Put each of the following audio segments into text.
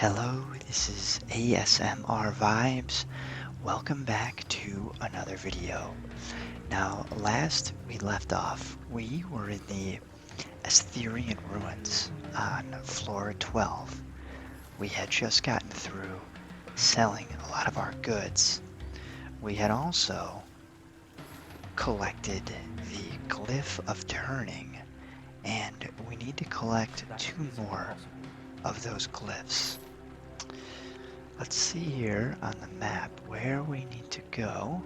Hello, this is ASMRVibes. Welcome back to another video. Now, last we left off, we were in the Assyrian ruins on floor 12. We had just gotten through selling a lot of our goods. We had also collected the Glyph of Turning, and we need to collect 2 more of those glyphs. Let's see here on the map where we need to go.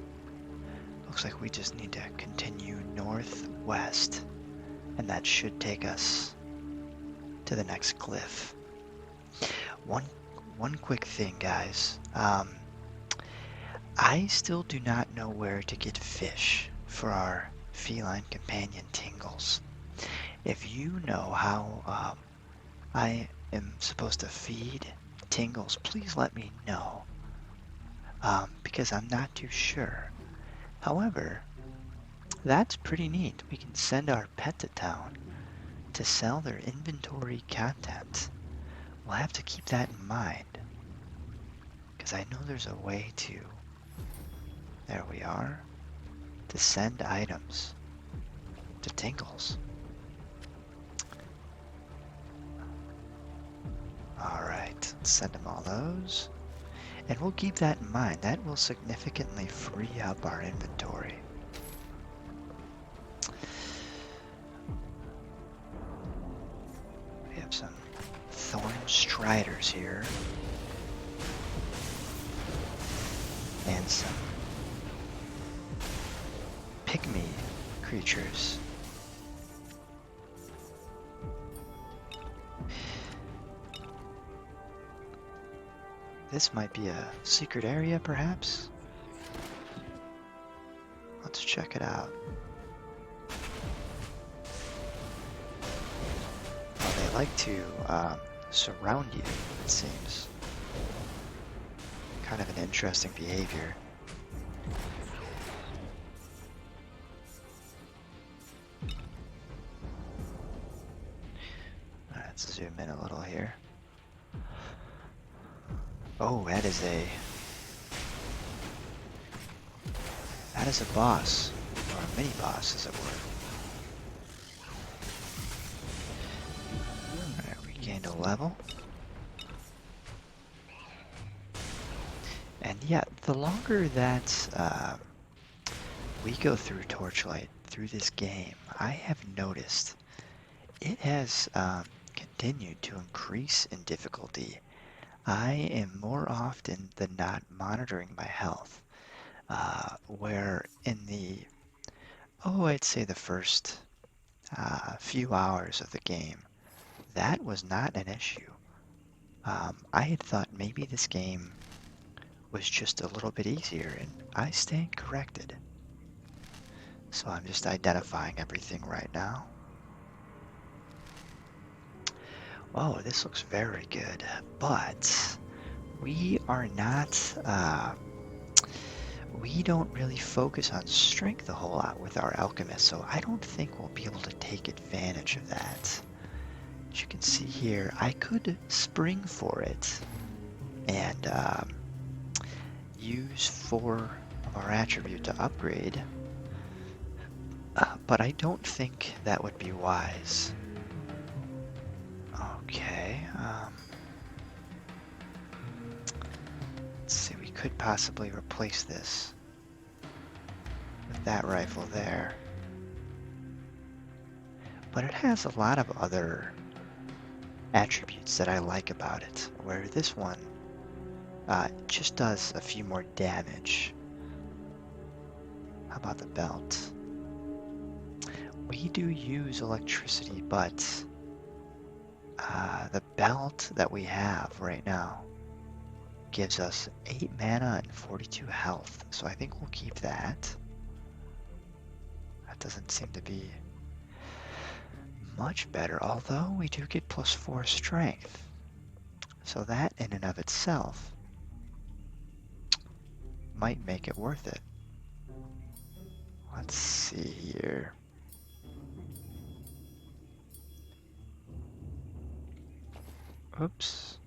Looks like we just need to continue northwest, and that should take us to the next glyph. One quick thing, guys. I still do not know where to get fish for our feline companion Tingles. If you know how I am supposed to feed Tingles, please let me know, because I'm not too sure. However, that's pretty neat. We can send our pet to town to sell their inventory content. We'll have to keep that in mind, because I know there's a way to, there we are, to send items to Tingles. Alright, let's send him all those. And we'll keep that in mind. That will significantly free up our inventory. We have some thorn striders here. And some pygmy creatures. This might be a secret area, perhaps? Let's check it out. Well, they like to surround you, it seems. Kind of an interesting behavior. Let's zoom in a little here. Oh, that is a boss, or a mini boss, as it were. Alright, we gained a level. And yeah, the longer that we go through Torchlight, through this game, I have noticed it has continued to increase in difficulty. I am more often than not monitoring my health, where in the, I'd say the first few hours of the game, that was not an issue. I had thought maybe this game was just a little bit easier, and I stand corrected. So I'm just identifying everything right now. Oh, this looks very good, but we are not, we don't really focus on strength a whole lot with our alchemist, so I don't think we'll be able to take advantage of that. As you can see here, I could spring for it and use 4 of our attribute to upgrade, but I don't think that would be wise. Okay, let's see, we could possibly replace this with that rifle there. But it has a lot of other attributes that I like about it, where this one just does a few more damage. How about the belt? We do use electricity, but the belt that we have right now gives us 8 mana and 42 health, so I think we'll keep that. That doesn't seem to be much better, although we do get +4 strength. So that in and of itself might make it worth it. Let's see here. Oops.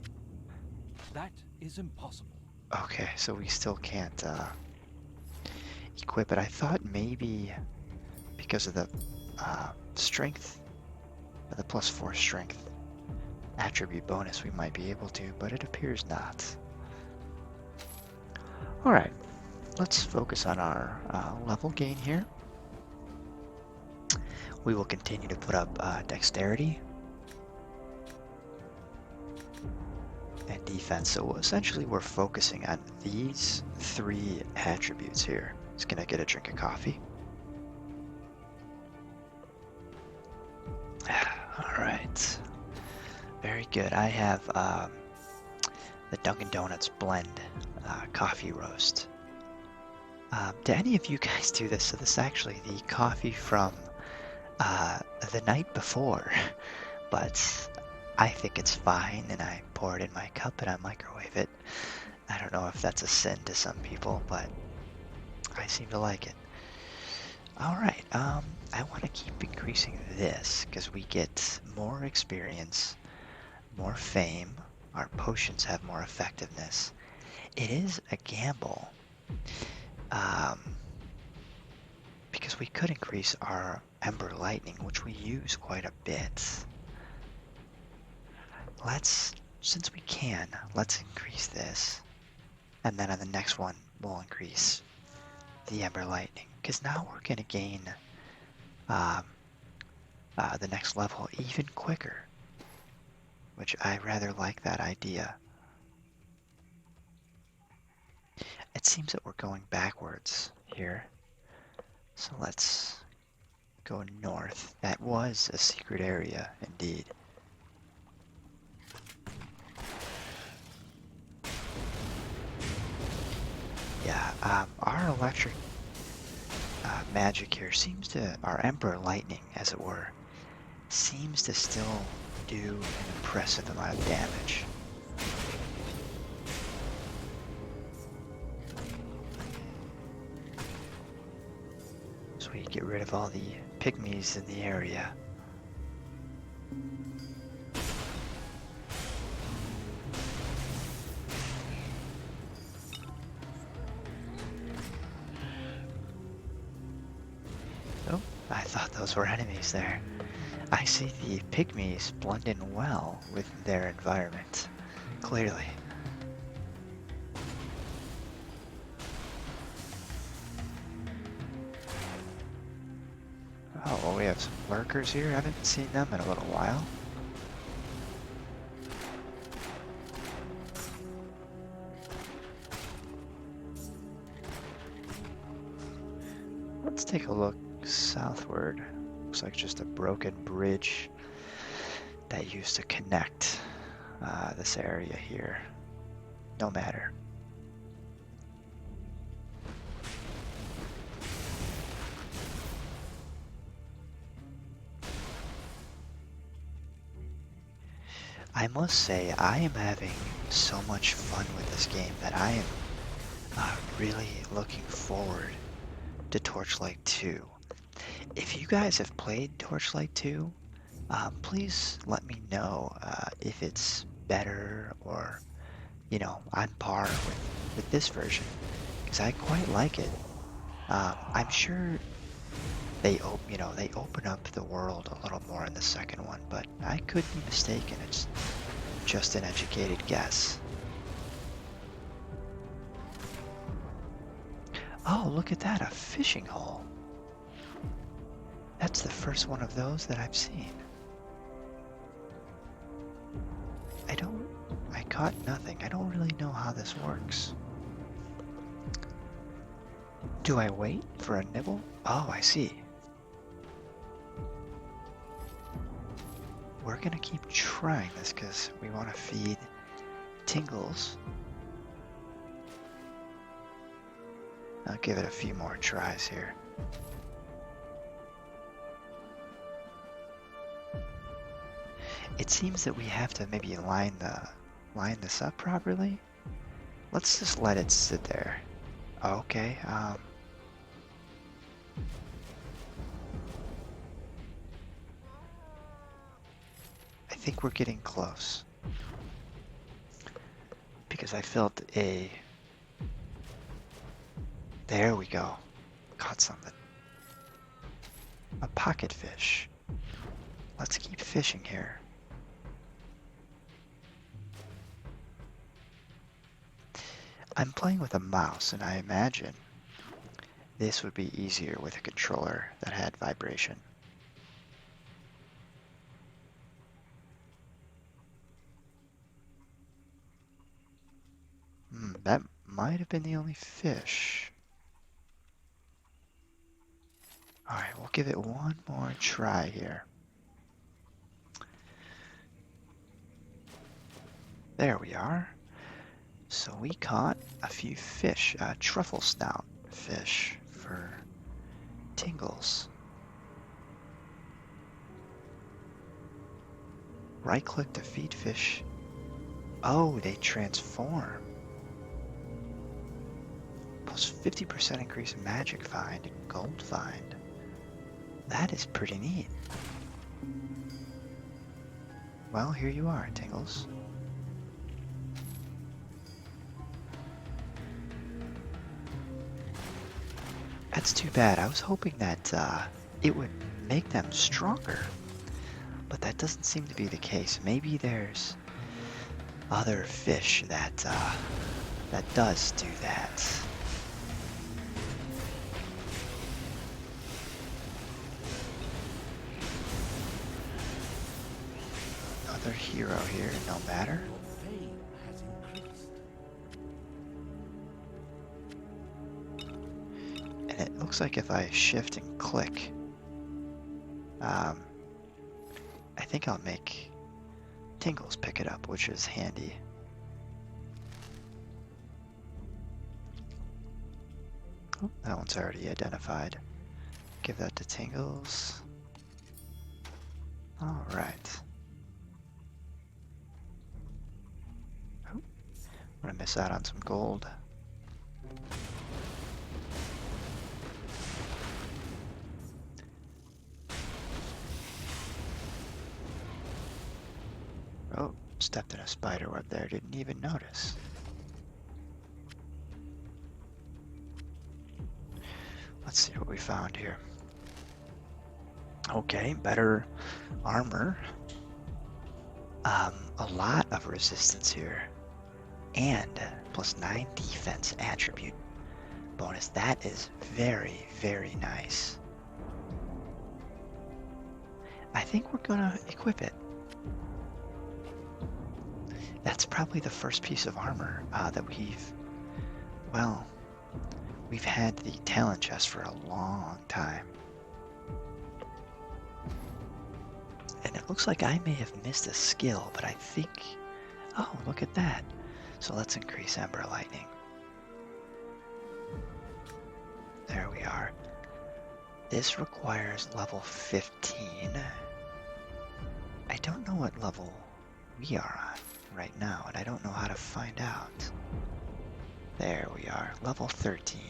That is impossible. Okay, so we still can't equip it. I thought maybe because of the strength, the +4 strength attribute bonus, we might be able to, but it appears not. Alright, let's focus on our level gain here. We will continue to put up dexterity and defense. So essentially we're focusing on these 3 attributes here. Just gonna get a drink of coffee. Alright, very good. I have the Dunkin' Donuts blend coffee roast. Do any of you guys do this? So this is actually the coffee from the night before, but I think it's fine, and I pour it in my cup and I microwave it. I don't know if that's a sin to some people, but I seem to like it. Alright, I want to keep increasing this because we get more experience, more fame, our potions have more effectiveness. It is a gamble, um, because we could increase our Ember Lightning, which we use quite a bit. Since we can, let's increase this. And then on the next one, we'll increase the Ember Lightning. Because now we're going to gain um, the next level even quicker. Which I rather like that idea. It seems that we're going backwards here. So let's go north. That was a secret area, indeed. Yeah, our electric magic here seems to, our Emperor Lightning, as it were, seems to still do an impressive amount of damage. So we get rid of all the pygmies in the area. Oh, I thought those were enemies there. I see the pygmies blend in well with their environment, clearly. Oh, well, we have some lurkers here. I haven't seen them in a little while. Let's take a look southward. Looks like just a broken bridge that used to connect this area here. No matter. I must say, I am having so much fun with this game that I am really looking forward to Torchlight 2. If you guys have played Torchlight 2, please let me know if it's better or, on par with this version, because I quite like it. I'm sure they open up the world a little more in the second one, but I could be mistaken. It's just an educated guess. Oh, look at that, a fishing hole. That's the first one of those that I've seen. I caught nothing. I don't really know how this works. Do I wait for a nibble? Oh, I see. We're gonna keep trying this because we want to feed Tingles. I'll give it a few more tries here. It seems that we have to maybe line this up properly. Let's just let it sit there. Okay, I think we're getting close. because I felt a... There we go. Caught something. A pocket fish. Let's keep fishing here. I'm playing with a mouse, and I imagine this would be easier with a controller that had vibration. That might have been the only fish. Alright, we'll give it one more try here. There we are. So we caught a few fish, truffle snout fish for tingles. Right click to feed fish. Oh, they transform. Plus 50% increase in magic find and gold find. That is pretty neat. Well, here you are, Tingles. That's too bad. I was hoping that it would make them stronger, but that doesn't seem to be the case. Maybe there's other fish that that does do that. Another hero here, no matter. And it looks like if I shift and click, I think I'll make Tingles pick it up, which is handy. Oh, that one's already identified. Give that to Tingles. All right. Oh, I'm gonna miss out on some gold. Oh, stepped in a spider web there, didn't even notice. Let's see what we found here. Okay, better armor. A lot of resistance here. And plus 9 defense attribute bonus. That is very, very nice. I think we're gonna equip it. That's probably the first piece of armor that we've had the talent chest for a long time. And it looks like I may have missed a skill, but I think, oh, look at that. So let's increase Ember Lightning. There we are. This requires level 15. I don't know what level we are on right now, and I don't know how to find out. There we are, level 13.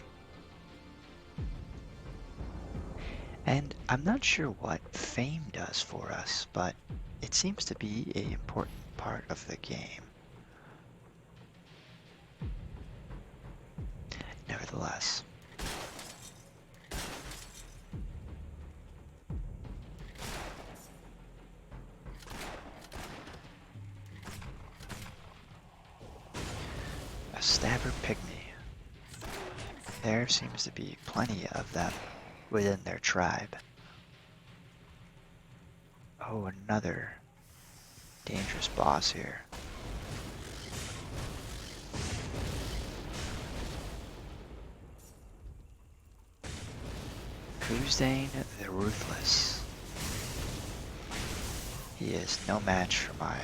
And I'm not sure what fame does for us, but it seems to be an important part of the game. Nevertheless. A stabber pygmy. There seems to be plenty of them within their tribe. Oh, another dangerous boss here. Kuzdane the Ruthless. He is no match for my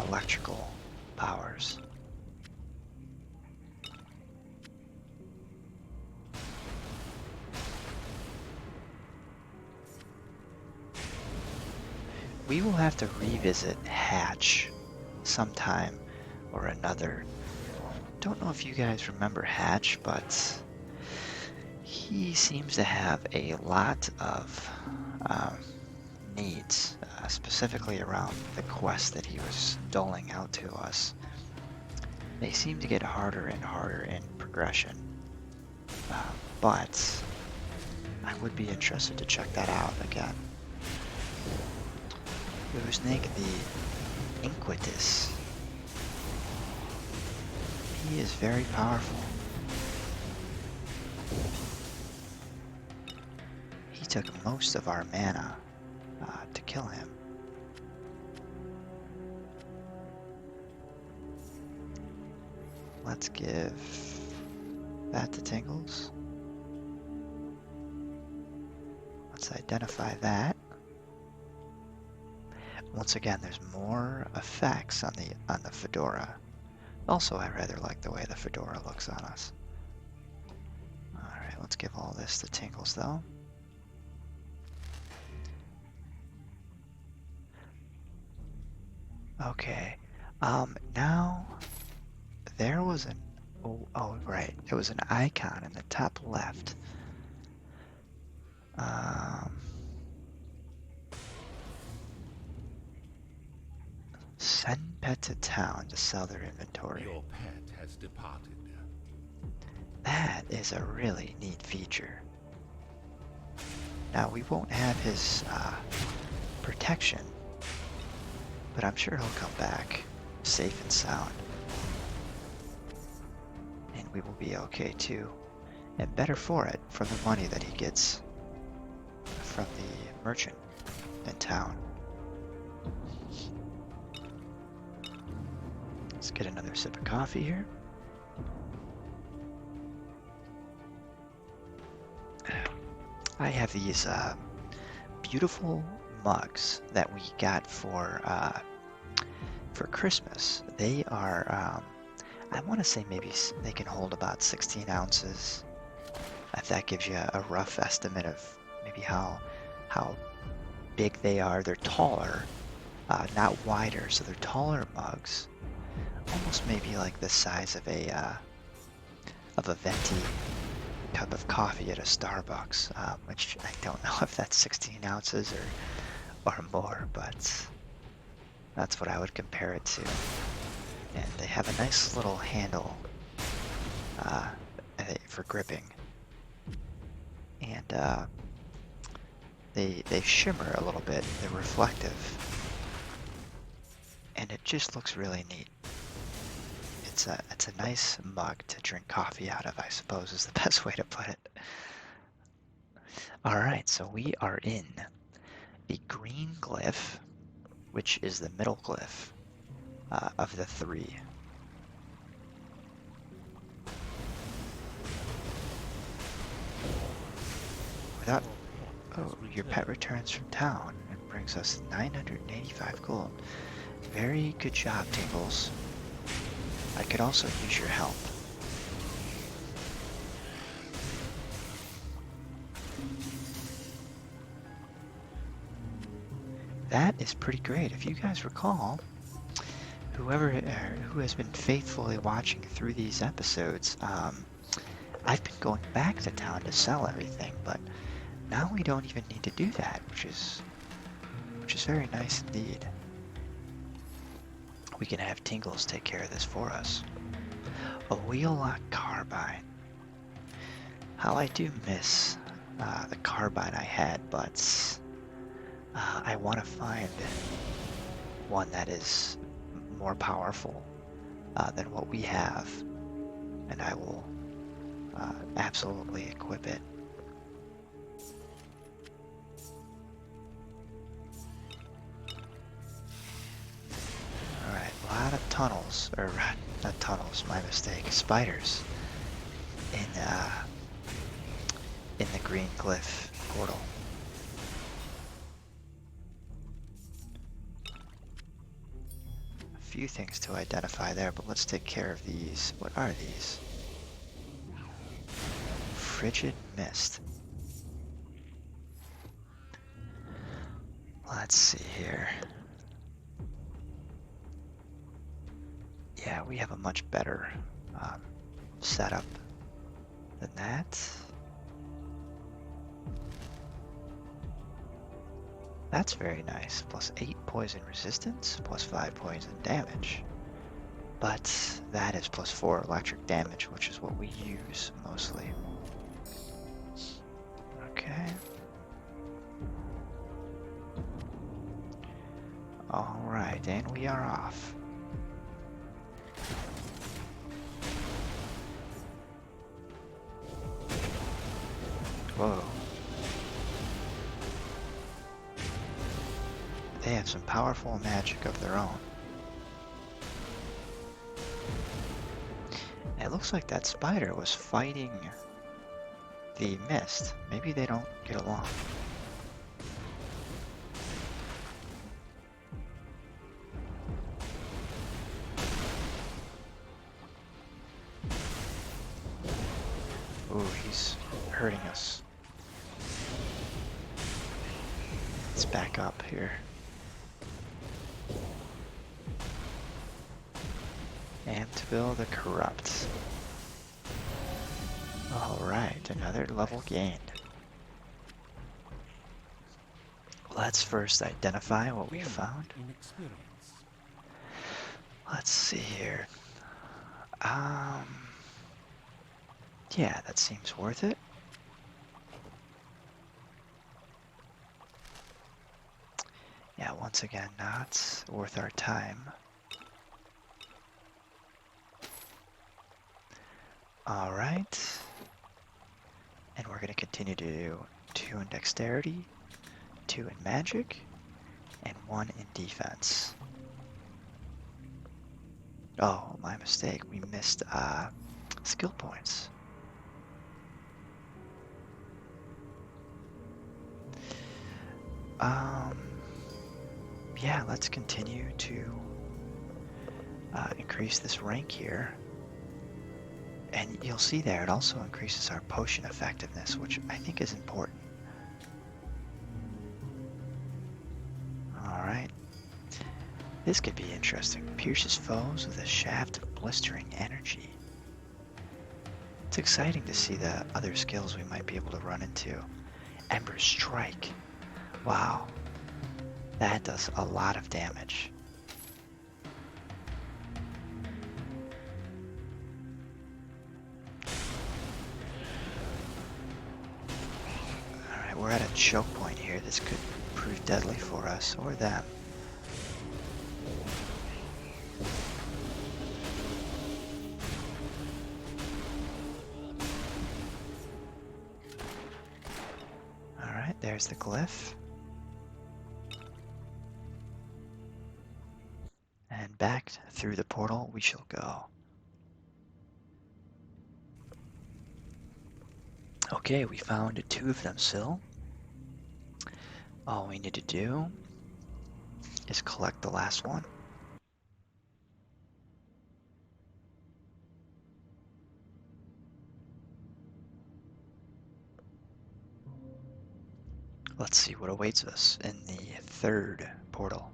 electrical powers. We will have to revisit Hatch sometime or another. Don't know if you guys remember Hatch, but he seems to have a lot of needs, specifically around the quest that he was doling out to us. They seem to get harder and harder in progression, but I would be interested to check that out again. Uznik the Inquitus. He is very powerful. He took most of our mana to kill him. Let's give that to Tingles. Let's identify that. Once again, there's more effects on the fedora. Also, I rather like the way the fedora looks on us. Alright, let's give all this to Tingles though. Okay. Now there was an oh right, there was an icon in the top left. Send pet to town to sell their inventory. Your pet has departed. That is a really neat feature. Now we won't have his protection, but I'm sure he'll come back safe and sound. And we will be okay too. And better for it from the money that he gets from the merchant in town. Let's get another sip of coffee here. I have these beautiful mugs that we got for Christmas. They are, I want to say maybe they can hold about 16 ounces. If that gives you a rough estimate of maybe how big they are. They're taller, not wider, so they're taller mugs. Almost maybe like the size of a venti cup of coffee at a Starbucks, which I don't know if that's 16 ounces or more, but that's what I would compare it to. And they have a nice little handle for gripping, and they shimmer a little bit. They're reflective, and it just looks really neat. It's a nice mug to drink coffee out of, I suppose, is the best way to put it. Alright, so we are in the green glyph, which is the middle glyph of the three. Without... Oh, your pet returns from town and brings us 985 gold. Very good job, Tingles. I could also use your help. That is pretty great. If you guys recall, who has been faithfully watching through these episodes, I've been going back to town to sell everything, but now we don't even need to do that, which is very nice indeed. We can have Tingles take care of this for us. A wheel-lock carbine. How I do miss the carbine I had, but I want to find one that is more powerful than what we have, and I will absolutely equip it. Alright, a lot of tunnels, or not tunnels, my mistake, spiders in the green glyph portal. A few things to identify there, but let's take care of these. What are these? Frigid mist. Let's see here. Yeah, we have a much better setup than that. That's very nice. Plus 8 poison resistance, plus 5 poison damage. but that is +4 electric damage, which is what we use mostly. Okay. Alright, and we are off. Whoa. They have some powerful magic of their own. It looks like that spider was fighting the mist. Maybe they don't get along. Ooh, he's hurting us. Let's back up here. Amtville the Corrupt. Alright, another level gained. Let's first identify what we found. Let's see here. Yeah, that seems worth it. Yeah, once again, not worth our time. Alright. And we're going to continue to do 2 in dexterity, 2 in magic, and 1 in defense. Oh, my mistake. We missed skill points. Yeah, let's continue to increase this rank here. And you'll see there, it also increases our potion effectiveness, which I think is important. Alright. This could be interesting. Pierces foes with a shaft of blistering energy. It's exciting to see the other skills we might be able to run into. Ember Strike. Wow. That does a lot of damage. Alright, we're at a choke point here. This could prove deadly for us or them. Alright, there's the glyph. And back through the portal we shall go. Okay, we found 2 of them still. All we need to do is collect the last one. Let's see what awaits us in the 3rd portal.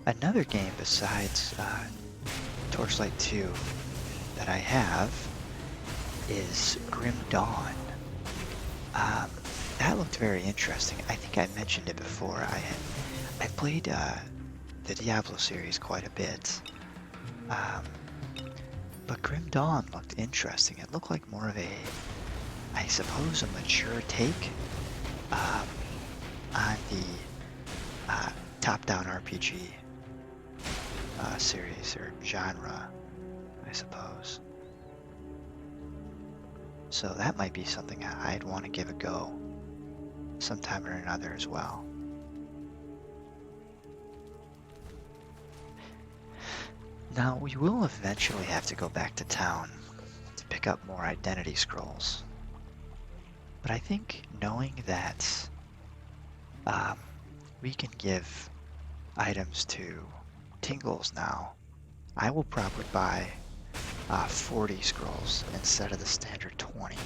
Another game besides Torchlight 2 that I have is Grim Dawn. That looked very interesting. I think I mentioned it before. I played the Diablo series quite a bit, but Grim Dawn looked interesting. It looked like more of a, I suppose, a mature take on the top-down RPG series or genre, I suppose. So that might be something I'd want to give a go sometime or another as well. Now, we will eventually have to go back to town to pick up more identity scrolls. But I think knowing that we can give items to Tingles now, I will probably buy 40 scrolls instead of the standard 20.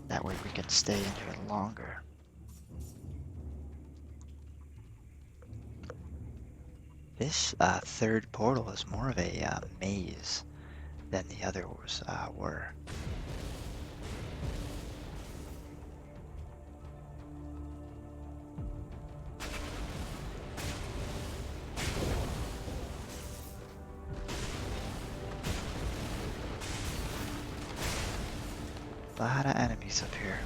That way we can stay in here longer. This third portal is more of a maze than the others were. A lot of enemies up here.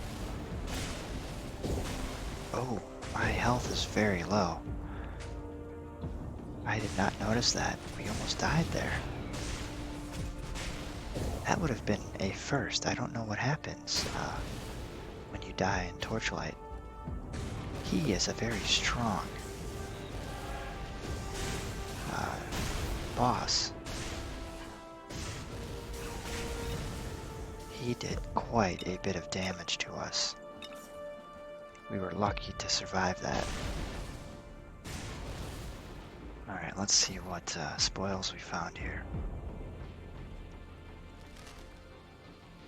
Oh, my health is very low. I did not notice that. We almost died there. That would have been a first. I don't know what happens when you die in Torchlight. He is a very strong boss. He did quite a bit of damage to us. We were lucky to survive that. Alright, let's see what spoils we found here.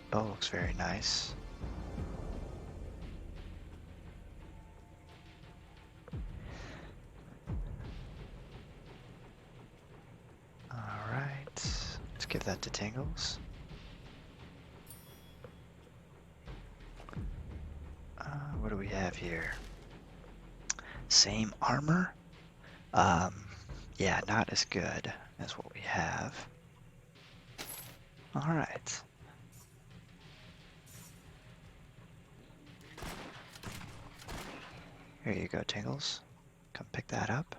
Bow looks very nice. Alright, let's give that to Tingles. What do we have here? Same armor? Yeah, not as good as what we have. Alright. Here you go, Tingles. Come pick that up.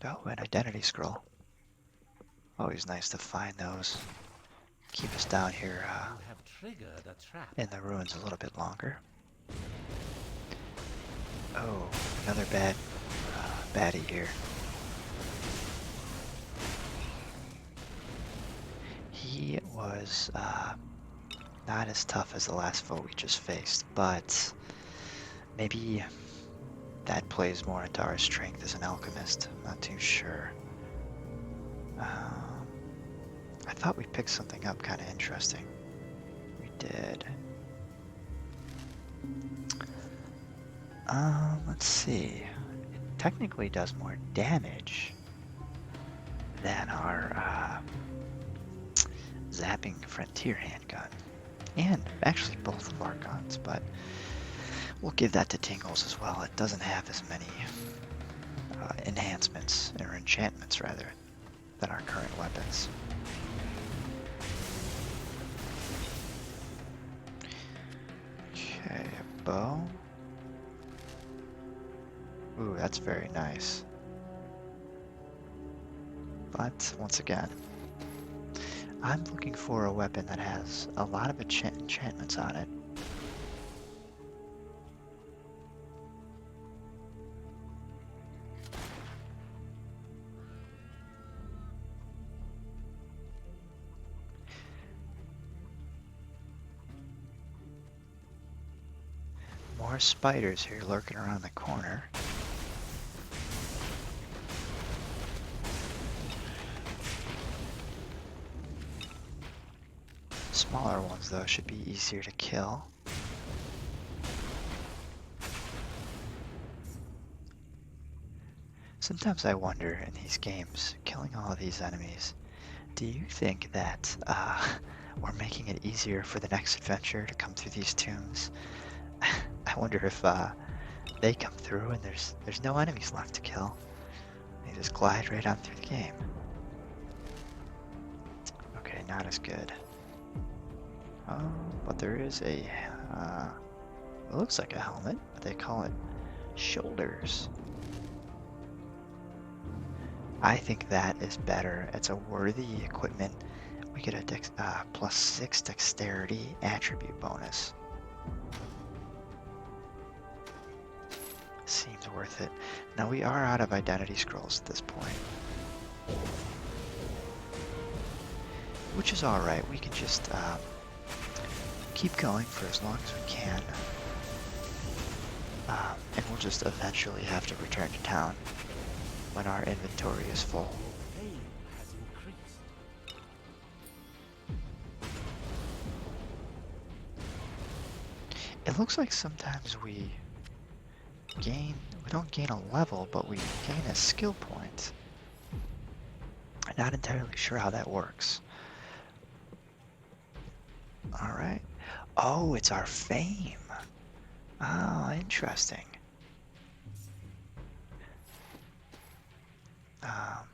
Oh, an identity scroll. Always nice to find those. Keep us down here in the ruins a little bit longer. Oh, another baddie here. He was not as tough as the last foe we just faced, but maybe that plays more into our strength as an alchemist. I'm not too sure. I thought we picked something up kind of interesting. We did. Let's see. It technically does more damage than our zapping frontier handgun. And actually both of our guns, but we'll give that to Tingles as well. It doesn't have as many enhancements, or enchantments rather, than our current weapons. Okay, a bow. Ooh, that's very nice. But, once again, I'm looking for a weapon that has a lot of enchantments on it. More spiders here lurking around the corner. Smaller ones, though, should be easier to kill. Sometimes I wonder in these games, killing all of these enemies, do you think that we're making it easier for the next adventure to come through these tombs? I wonder if they come through and there's no enemies left to kill. They just glide right on through the game. Okay, not as good. But there is a, it looks like a helmet, but they call it shoulders. I think that is better. It's a worthy equipment. We get a +6 dexterity attribute bonus. Seems worth it. Now we are out of identity scrolls at this point, which is alright. We can just keep going for as long as we can, and we'll just eventually have to return to town when our inventory is full. It looks like sometimes we we don't gain a level, but we gain a skill point. I'm not entirely sure how that works. All right. Oh, it's our fame. Oh, interesting. Um,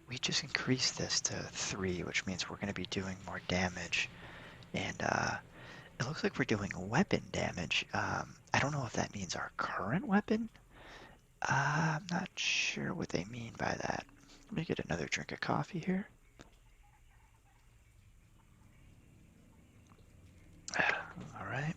we just increased this to 3, which means we're going to be doing more damage. And it looks like we're doing weapon damage. I don't know if that means our current weapon. I'm not sure what they mean by that. Let me get another drink of coffee here. All right.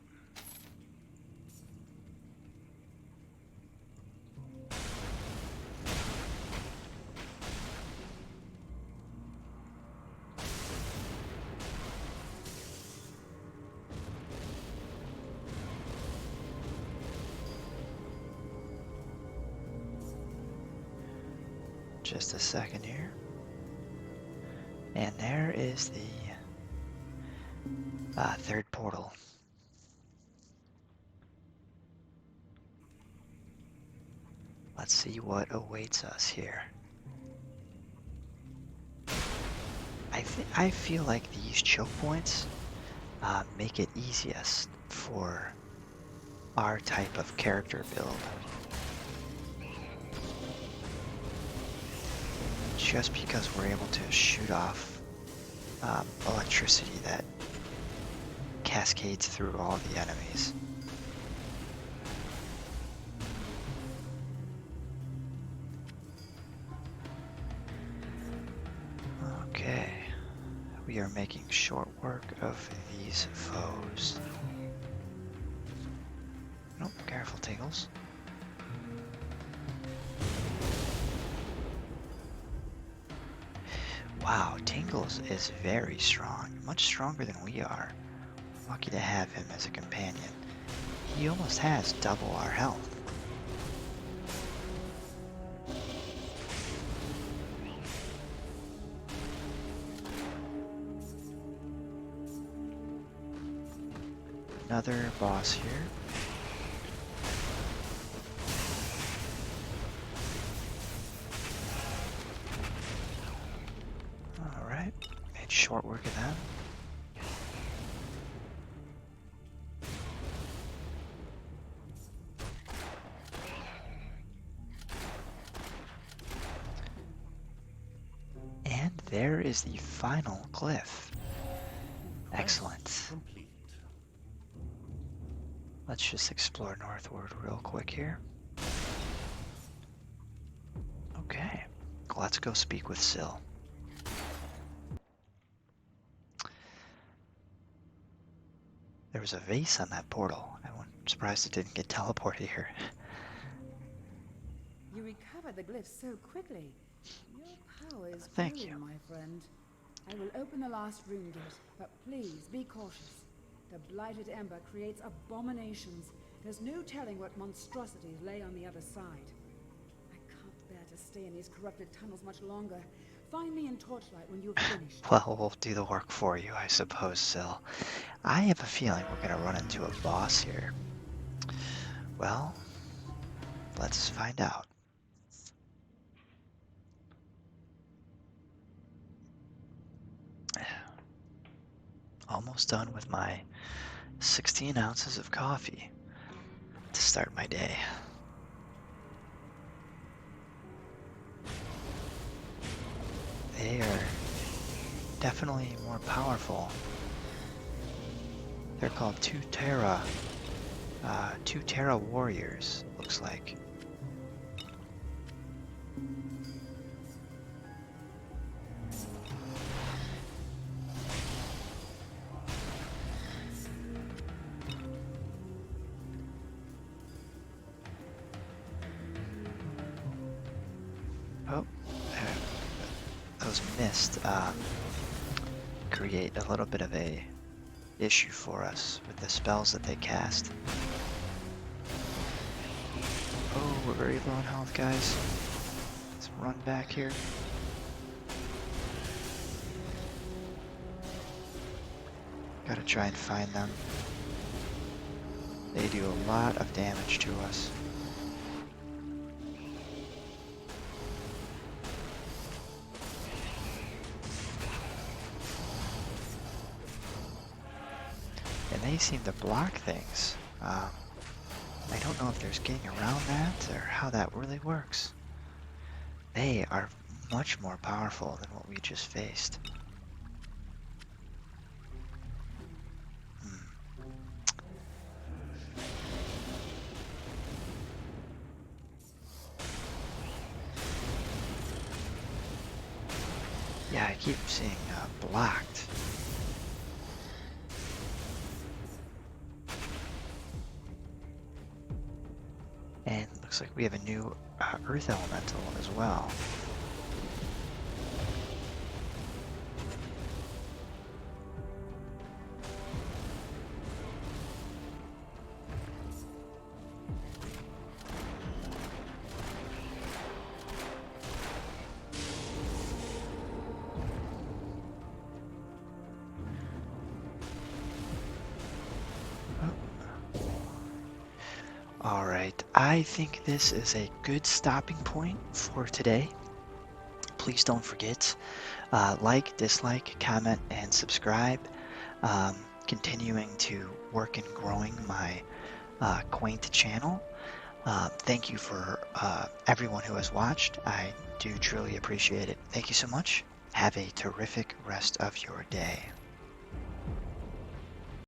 Just a second here. And there is the third portal. Let's see what awaits us here. I feel like these choke points make it easiest for our type of character build. Just because we're able to shoot off electricity that cascades through all the enemies. Okay, we are making short work of these foes. Nope, careful, Tingles. Wow, Tingles is very strong, much stronger than we are. Lucky to have him as a companion. He almost has double our health. Another boss here. Alright, made short work of them. And there is the final glyph. Excellent. Let's just explore northward real quick here. Okay, let's go speak with Syl. There was a vase on that portal. I'm surprised it didn't get teleported here. You recovered the glyphs so quickly. Your power is Thank brilliant, you. my friend. I will open the last room gate, but please be cautious. The blighted ember creates abominations. There's no telling what monstrosities lay on the other side. I can't bear to stay in these corrupted tunnels much longer. Find me in Torchlight when you've finished. Well, we'll do the work for you, I suppose, Syl. I have a feeling we're gonna run into a boss here. Well, let's find out. Almost done with my 16 ounces of coffee to start my day. They are definitely more powerful. They're called two Terra warriors, looks like. Oh, those mist create a little bit of a issue for us with the spells that they cast. Oh, we're very low on health, guys. Let's run back here. Gotta try and find them. They do a lot of damage to us. And they seem to block things. I don't know if there's getting around that or how that really works. They are much more powerful than what we just faced. Hmm. Yeah, I keep seeing blocked. And looks like we have a new Earth Elemental as well. Alright, I think this is a good stopping point for today. Please don't forget, like, dislike, comment, and subscribe. Continuing to work in growing my quaint channel. Thank you for everyone who has watched. I do truly appreciate it. Thank you so much. Have a terrific rest of your day.